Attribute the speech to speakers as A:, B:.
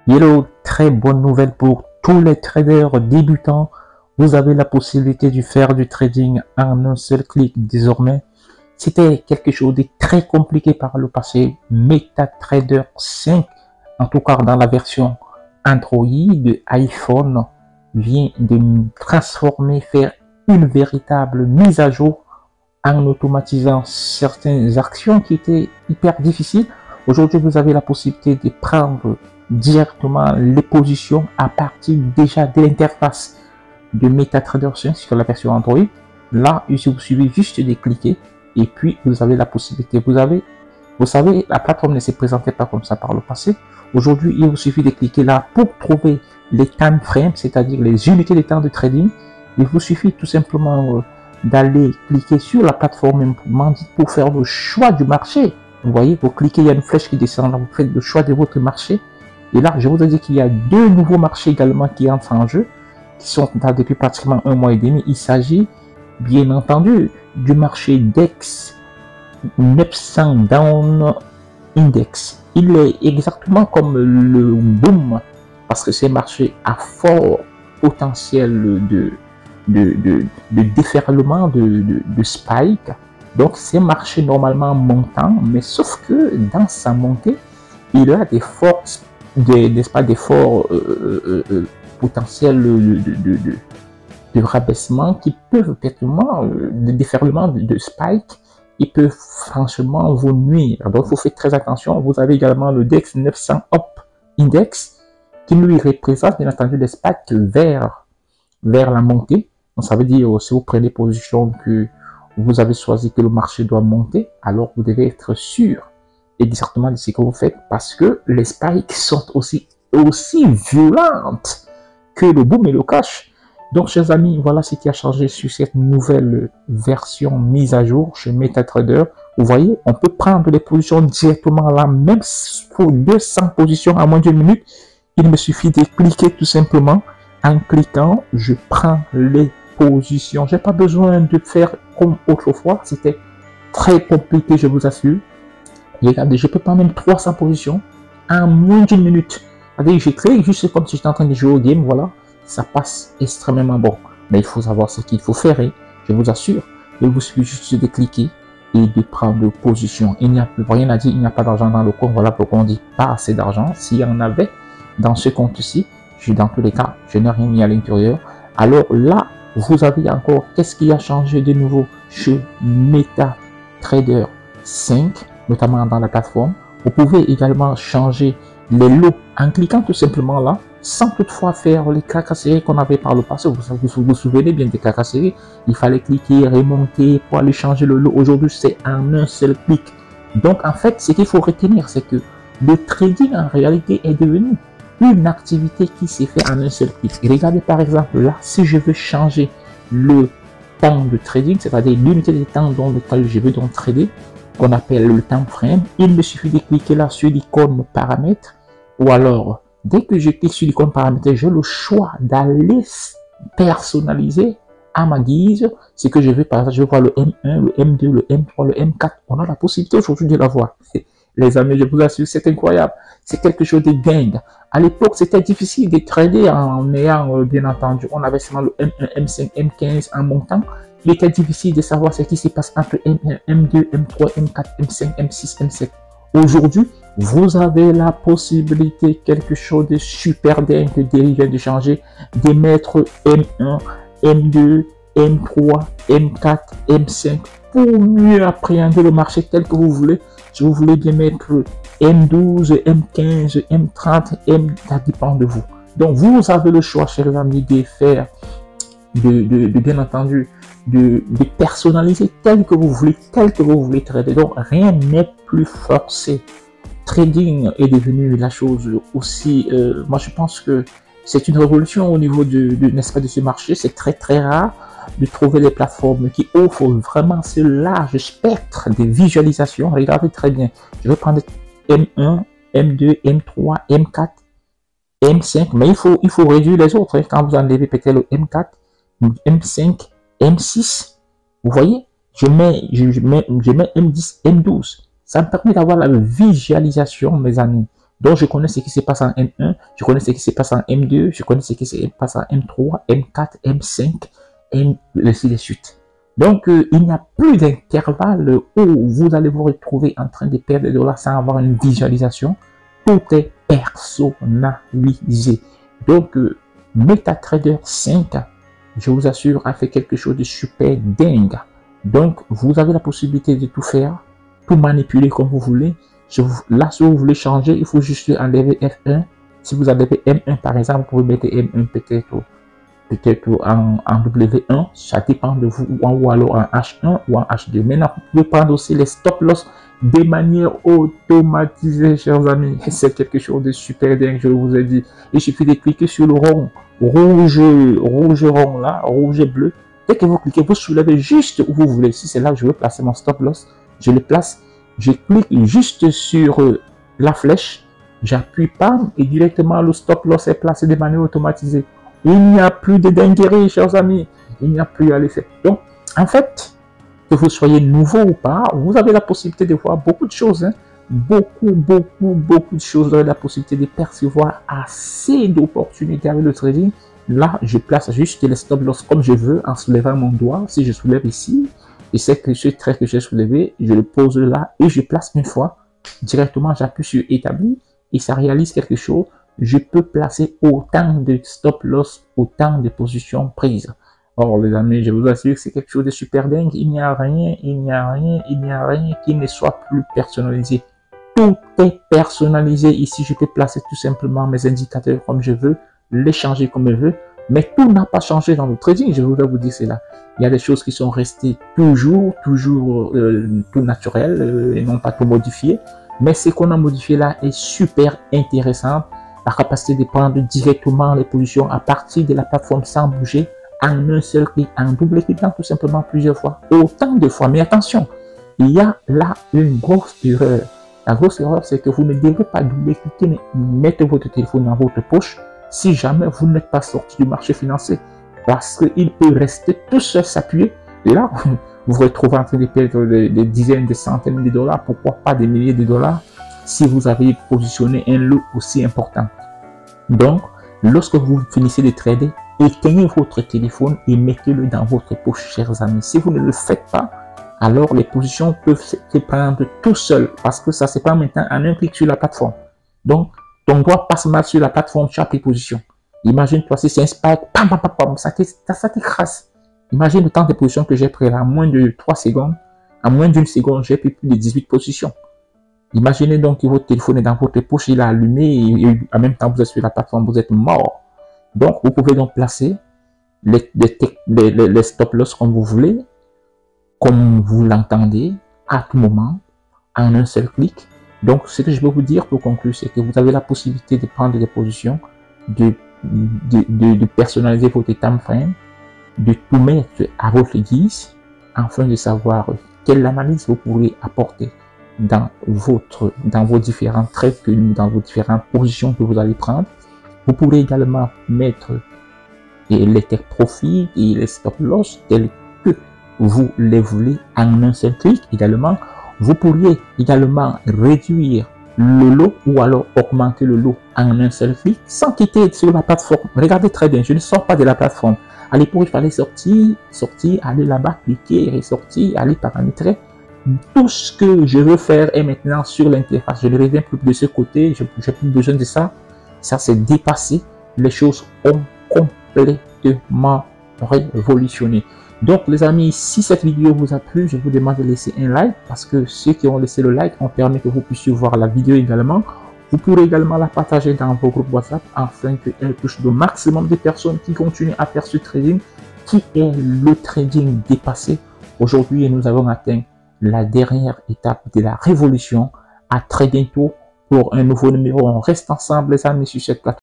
A: Hello, très bonne nouvelle pour tous les traders débutants. Vous avez la possibilité de faire du trading en un seul clic désormais. C'était quelque chose de très compliqué par le passé. MetaTrader 5, en tout cas dans la version Android de iPhone, vient de transformer, faire une véritable mise à jour en automatisant certaines actions qui étaient hyper difficiles. Aujourd'hui, vous avez la possibilité de prendre directement les positions à partir déjà de l'interface de MetaTrader 5 sur la version Android. Là, il vous suffit juste de cliquer et puis vous avez la possibilité. Vous savez, la plateforme ne se présentait pas comme ça par le passé. Aujourd'hui, il vous suffit de cliquer là pour trouver les time frames, c'est-à-dire les unités de temps de trading. Il vous suffit tout simplement d'aller cliquer sur la plateforme pour faire le choix du marché. Vous voyez, vous cliquez, il y a une flèche qui descend là, vous faites le choix de votre marché. Et là, je vous ai dit qu'il y a deux nouveaux marchés également qui entrent en jeu, qui sont là depuis pratiquement un mois et demi. Il s'agit, bien entendu, du marché DEX 900 Down Index. Il est exactement comme le boom, parce que c'est un marché à fort potentiel de déferlement, de spike. Donc, c'est un marché normalement montant, mais sauf que dans sa montée, il a des forces, n'est-ce pas, des forts potentiels de rabaissement qui peuvent effectivement, de déferlement de spike, ils peuvent franchement vous nuire. Donc, il faut faire très attention. Vous avez également le DEX 900 Up Index qui lui représente bien entendu les spikes vers la montée. Donc, ça veut dire, si vous prenez position que vous avez choisi que le marché doit monter, alors vous devez être sûr exactement de ce que vous faites, parce que les spikes sont aussi violentes que le boom et le crash. Donc, chers amis, voilà ce qui a changé sur cette nouvelle version mise à jour chez MetaTrader. Vous voyez, on peut prendre les positions directement là, même pour 200 positions à moins d'une minute. Il me suffit de cliquer tout simplement. En cliquant, je prends les positions. J'ai pas besoin de faire comme autrefois. C'était très compliqué, je vous assure. Regardez, je peux prendre même 300 positions en moins d'une minute. Regardez, j'ai créé juste comme si j'étais en train de jouer au game, voilà. Ça passe extrêmement bon. Mais il faut savoir ce qu'il faut faire, hein. Je vous assure. Il vous suffit juste de cliquer et de prendre position. Il n'y a plus rien à dire, il n'y a pas d'argent dans le compte. Voilà pourquoi on dit pas assez d'argent. S'il y en avait dans ce compte-ci, dans tous les cas, je n'ai rien mis à l'intérieur. Alors là, vous avez encore, qu'est-ce qui a changé de nouveau chez MetaTrader 5, notamment dans la plateforme. Vous pouvez également changer les lots en cliquant tout simplement là, sans toutefois faire les tracasseries qu'on avait par le passé. Vous souvenez bien des tracasseries, il fallait cliquer, remonter pour aller changer le lot. Aujourd'hui, c'est en un seul clic. Donc en fait, ce qu'il faut retenir, c'est que le trading en réalité est devenu une activité qui s'est faite en un seul clic. Et regardez par exemple là, si je veux changer le temps de trading, c'est-à-dire l'unité de temps dans lequel je veux donc trader, qu'on appelle le time frame, il me suffit de cliquer là sur l'icône paramètres, ou alors dès que je clique sur l'icône paramètres, j'ai le choix d'aller personnaliser à ma guise ce que je veux. Par exemple, je veux voir le M1, le M2, le M3, le M4. On a la possibilité aujourd'hui de l'avoir. Les amis, je vous assure, c'est incroyable. C'est quelque chose de dingue. À l'époque, c'était difficile de trader en ayant, bien entendu, on avait seulement le M1, M5, M15 en montant. Il était difficile de savoir ce qui se passe entre M1, M2, M3, M4, M5, M6, M7. Aujourd'hui, vous avez la possibilité, quelque chose de super dingue que Derry vient de changer, de mettre M1, M2, M3, M4, M5 pour mieux appréhender le marché tel que vous voulez. Si vous voulez bien mettre M12, M15, M30, ça dépend de vous. Donc, vous avez le choix, chers amis, de faire, bien entendu, de personnaliser tel que vous voulez trader. Donc, rien n'est plus forcé. Trading est devenu la chose aussi, moi je pense que c'est une révolution au niveau n'est-ce pas, de ce marché. C'est très très rare de trouver des plateformes qui offrent vraiment ce large spectre de visualisation. Regardez très bien. Je vais prendre M1, M2, M3, M4, M5, mais il faut réduire les autres. Quand vous enlevez peut-être le M4, M5, M6, vous voyez, je mets M10, M12. Ça me permet d'avoir la visualisation, mes amis. Donc, je connais ce qui se passe en M1, je connais ce qui se passe en M2, je connais ce qui se passe en M3, M4, M5, ainsi de suite. Donc, il n'y a plus d'intervalle où vous allez vous retrouver en train de perdre des dollars sans avoir une visualisation. Tout est personnalisé. Donc, MetaTrader 5, je vous assure, a fait quelque chose de super dingue. Donc, vous avez la possibilité de tout faire, tout manipuler comme vous voulez. Là, si vous voulez changer, il faut juste enlever F1. Si vous enlevez M1, par exemple, vous pouvez mettre M1 peut-être en W1, ça dépend de vous, ou alors en H1 ou en H2. Maintenant, vous pouvez prendre aussi les stop loss de manière automatisée, chers amis. C'est quelque chose de super dingue, je vous ai dit. Il suffit de cliquer sur le rond, rouge rond là, rouge et bleu. Dès que vous cliquez, vous soulevez juste où vous voulez. Si c'est là que je veux placer mon stop loss, je le place. Je clique juste sur la flèche, j'appuie pas et directement le stop loss est placé de manière automatisée. Il n'y a plus de dinguerie, chers amis. Il n'y a plus à l'effet. Donc, en fait, que vous soyez nouveau ou pas, vous avez la possibilité de voir beaucoup de choses. Hein. Beaucoup de choses. Vous avez la possibilité de percevoir assez d'opportunités avec le trading. Là, je place juste les stop loss comme je veux en soulevant mon doigt. Si je soulève ici, et c'est que ce trait que j'ai soulevé, je le pose là et je place une fois. Directement, j'appuie sur établi et ça réalise quelque chose. Je peux placer autant de stop loss, autant de positions prises. Or, les amis, je vous assure que c'est quelque chose de super dingue. Il n'y a rien qui ne soit plus personnalisé. Tout est personnalisé. Ici, je peux placer tout simplement mes indicateurs comme je veux, les changer comme je veux. Mais tout n'a pas changé dans le trading, je voudrais vous dire cela. Il y a des choses qui sont restées toujours tout naturelles et non pas tout modifiées. Mais ce qu'on a modifié là est super intéressant. La capacité de prendre directement les positions à partir de la plateforme sans bouger en un seul clic, en double cliquant tout simplement plusieurs fois, autant de fois. Mais attention, il y a là une grosse erreur. La grosse erreur, c'est que vous ne devez pas double cliquer, mais mettez votre téléphone dans votre poche si jamais vous n'êtes pas sorti du marché financier. Parce qu'il peut rester tout seul s'appuyer. Et là, vous vous retrouvez en train de perdre des dizaines, des centaines de dollars, pourquoi pas des milliers de dollars, si vous avez positionné un lot aussi important. Donc, lorsque vous finissez de trader, éteignez votre téléphone et mettez-le dans votre poche, chers amis. Si vous ne le faites pas, alors les positions peuvent se prendre tout seul parce que ça se prend maintenant en un clic sur la plateforme. Donc, ton doigt passe mal sur la plateforme, tu as pris position. Imagine-toi si c'est un spike, ça t'écrase. Imagine le temps de position que j'ai pris là, en moins de 3 secondes. En moins d'une seconde, j'ai pris plus de 18 positions. Imaginez donc que votre téléphone est dans votre poche, il est allumé et en même temps vous êtes sur la plateforme, vous êtes mort. Donc, vous pouvez donc placer les stop loss comme vous voulez, comme vous l'entendez, à tout moment, en un seul clic. Donc, ce que je veux vous dire pour conclure, c'est que vous avez la possibilité de prendre des positions, de personnaliser votre time frame, de tout mettre à votre guise, afin de savoir quelle analyse vous pourrez apporter dans vos différents trades, dans vos différentes positions que vous allez prendre. Vous pourrez également mettre les take profit et les stop loss tels que vous les voulez en un seul clic. Également, vous pourriez également réduire le lot ou alors augmenter le lot en un seul clic sans quitter sur la plateforme. Regardez très bien, je ne sors pas de la plateforme. À l'époque, il fallait sortir, aller là-bas, cliquer, ressortir, aller paramétrer. Tout ce que je veux faire est maintenant sur l'interface. Je ne reviens plus de ce côté, je n'ai plus besoin de ça. Ça, c'est dépassé. Les choses ont complètement révolutionné. Donc, les amis, si cette vidéo vous a plu, je vous demande de laisser un like parce que ceux qui ont laissé le like ont permis que vous puissiez voir la vidéo également. Vous pourrez également la partager dans vos groupes WhatsApp afin qu'elle touche le maximum de personnes qui continuent à faire ce trading, qui est le trading dépassé. Aujourd'hui, nous avons atteint la dernière étape de la révolution. À très bientôt pour un nouveau numéro. On reste ensemble, les amis, sur cette plateforme.